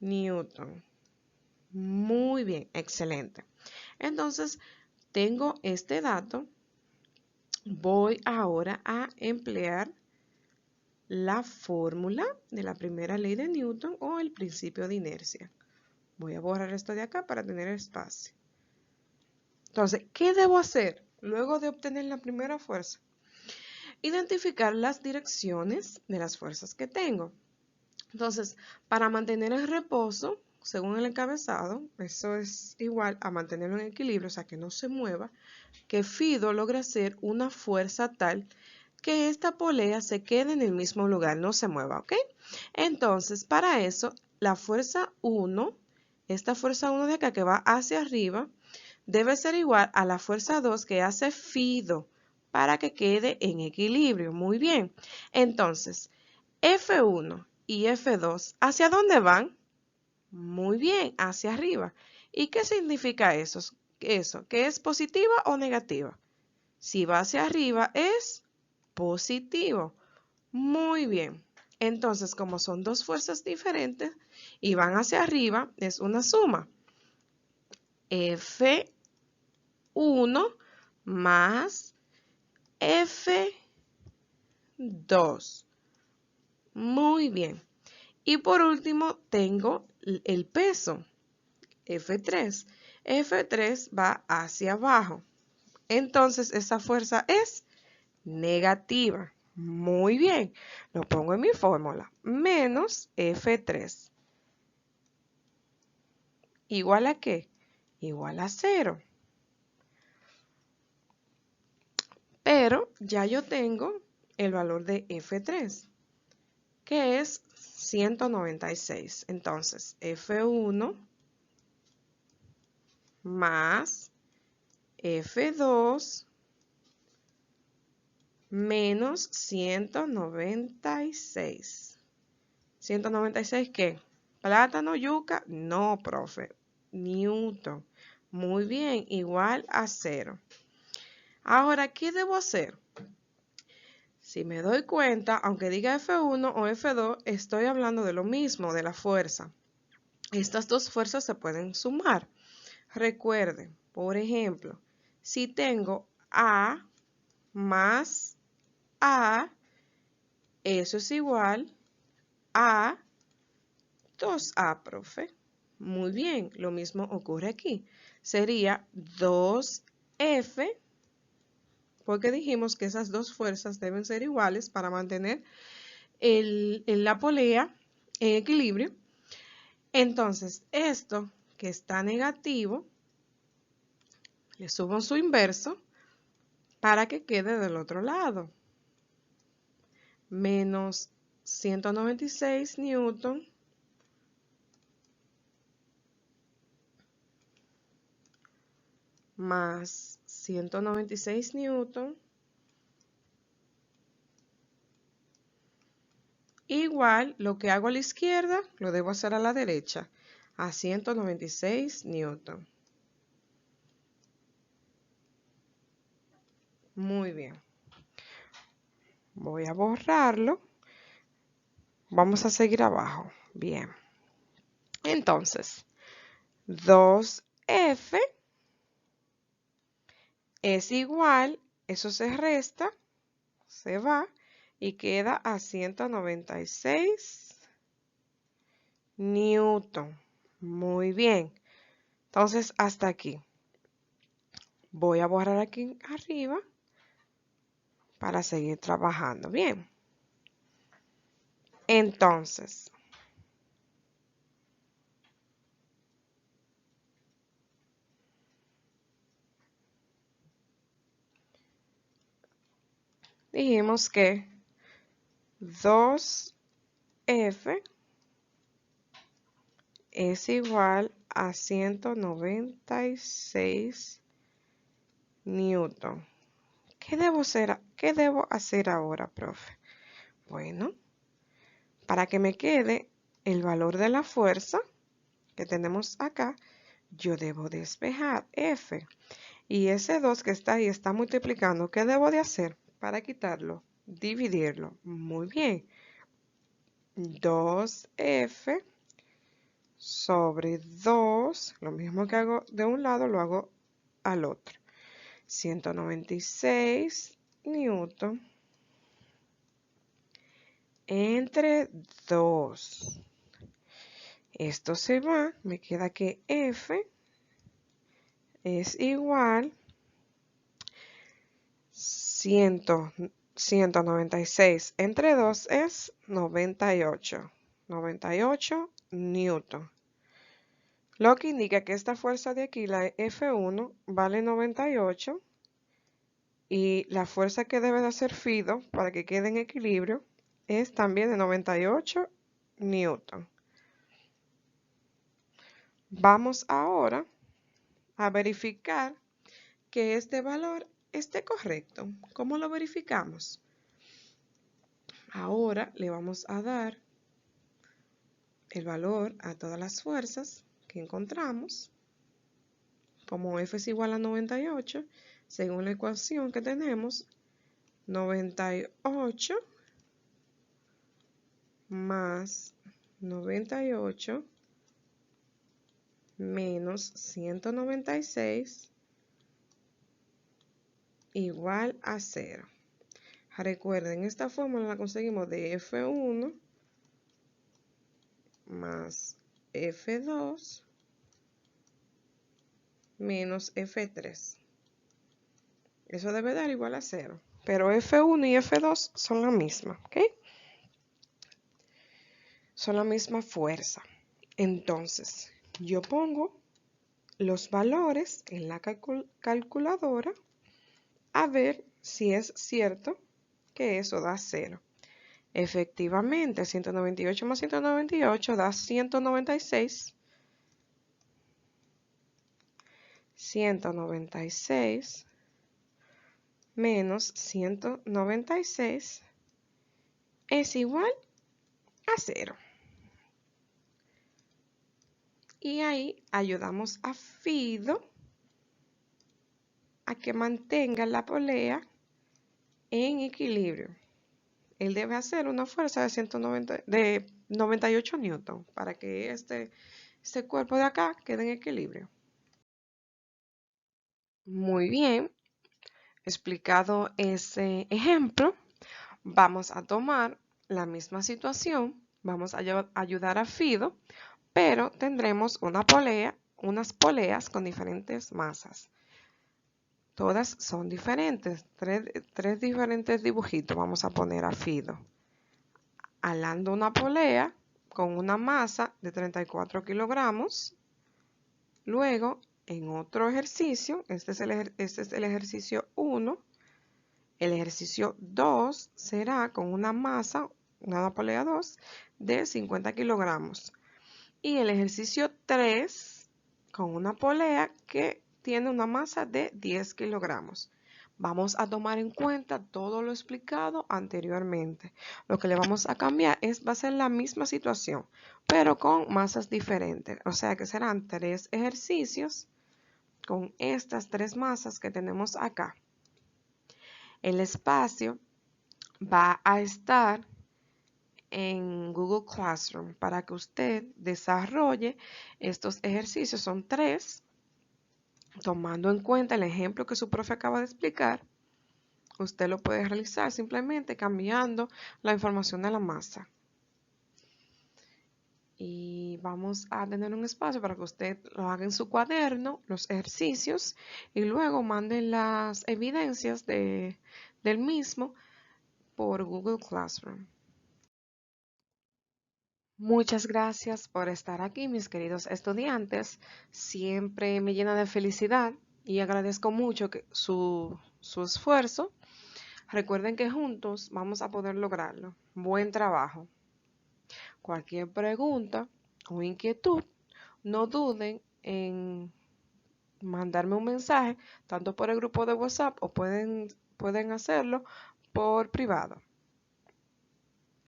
newton. Muy bien, excelente. Entonces, tengo este dato. Voy ahora a emplear la fórmula de la primera ley de Newton o el principio de inercia. Voy a borrar esto de acá para tener espacio. Entonces, ¿qué debo hacer luego de obtener la primera fuerza? Identificar las direcciones de las fuerzas que tengo. Entonces, para mantener el reposo, según el encabezado, eso es igual a mantenerlo en equilibrio, o sea, que no se mueva, que Fido logre hacer una fuerza tal que esta polea se quede en el mismo lugar, no se mueva, ¿ok? Entonces, para eso, la fuerza 1, esta fuerza 1 de acá que va hacia arriba, debe ser igual a la fuerza 2 que hace Fido para que quede en equilibrio. Muy bien. Entonces, F1 y F2, ¿hacia dónde van? Muy bien, hacia arriba. ¿Y qué significa eso? ¿Que es positiva o negativa? Si va hacia arriba es positivo. Muy bien. Entonces, como son dos fuerzas diferentes y van hacia arriba, es una suma. F1 más F2. Muy bien. Y por último, tengo el peso, F3. F3 va hacia abajo. Entonces, esa fuerza es negativa. Muy bien. Lo pongo en mi fórmula. Menos F3. ¿Igual a qué? Igual a 0. Pero ya yo tengo el valor de F3, que es 196. Entonces, F1 más F2 menos 196. ¿196 qué? ¿Plátano, yuca? No, profe. Newton. Muy bien, igual a 0. Ahora, ¿qué debo hacer? Si me doy cuenta, aunque diga F1 o F2, estoy hablando de lo mismo, de la fuerza. Estas dos fuerzas se pueden sumar. Recuerden, por ejemplo, si tengo A más A, eso es igual a 2A, profe. Muy bien, lo mismo ocurre aquí. Sería 2F, porque dijimos que esas dos fuerzas deben ser iguales para mantener la polea en equilibrio. Entonces, esto que está negativo, le subo su inverso para que quede del otro lado. Menos 196 newton más 196 newton igual lo que hago a la izquierda lo debo hacer a la derecha a 196 newton. Muy bien. Voy a borrarlo. Vamos a seguir abajo. Bien. Entonces, 2F es igual, eso se resta, se va y queda a 196 newton. Muy bien. Entonces, hasta aquí. Voy a borrar aquí arriba para seguir trabajando. Bien. Entonces, dijimos que 2F es igual a 196 newton. ¿Qué debo hacer ahora, profe? Bueno, para que me quede el valor de la fuerza que tenemos acá, yo debo despejar F. Y ese 2 que está ahí está multiplicando. ¿Qué debo de hacer para quitarlo? Dividirlo. Muy bien. 2F sobre 2, lo mismo que hago de un lado, lo hago al otro. 196 newton entre 2. Esto se va, me queda que F es igual 196 entre 2 es 98. 98 newton. Lo que indica que esta fuerza de aquí, la F1, vale 98 y la fuerza que debe de hacer Fido para que quede en equilibrio es también de 98 newton. Vamos ahora a verificar que este valor esté correcto. ¿Cómo lo verificamos? Ahora le vamos a dar el valor a todas las fuerzas que encontramos. Como F es igual a 98, según la ecuación que tenemos, 98 más 98 menos 196 igual a 0. Recuerden, esta fórmula la conseguimos de F1 más F2 menos F3. Eso debe dar igual a 0. Pero F1 y F2 son la misma, ¿ok? Son la misma fuerza. Entonces, yo pongo los valores en la calculadora a ver si es cierto que eso da 0. Efectivamente, 198 más 198 da 196. 196 menos 196 es igual a 0. Y ahí ayudamos a Fido a que mantenga la polea en equilibrio. Él debe hacer una fuerza de 98 newton para que este cuerpo de acá quede en equilibrio. Muy bien, explicado ese ejemplo, vamos a tomar la misma situación, vamos a ayudar a Fido, pero tendremos unas poleas con diferentes masas. Todas son diferentes, tres diferentes dibujitos vamos a poner a Fido. Alando una polea con una masa de 34 kilogramos. Luego, en otro ejercicio, este es el ejercicio 1, el ejercicio 2 será con una masa, una polea 2, de 50 kilogramos. Y el ejercicio 3 con una polea que tiene una masa de 10 kilogramos. Vamos a tomar en cuenta todo lo explicado anteriormente. Lo que le vamos a cambiar va a ser la misma situación, pero con masas diferentes. O sea que serán 3 ejercicios con estas 3 masas que tenemos acá. El espacio va a estar en Google Classroom para que usted desarrolle estos ejercicios. Son 3, tomando en cuenta el ejemplo que su profe acaba de explicar. Usted lo puede realizar simplemente cambiando la información de la masa. Y vamos a tener un espacio para que usted lo haga en su cuaderno, los ejercicios, y luego mande las evidencias del mismo por Google Classroom. Muchas gracias por estar aquí, mis queridos estudiantes. Siempre me llena de felicidad y agradezco mucho su esfuerzo. Recuerden que juntos vamos a poder lograrlo. Buen trabajo. Cualquier pregunta o inquietud, no duden en mandarme un mensaje, tanto por el grupo de WhatsApp o pueden hacerlo por privado.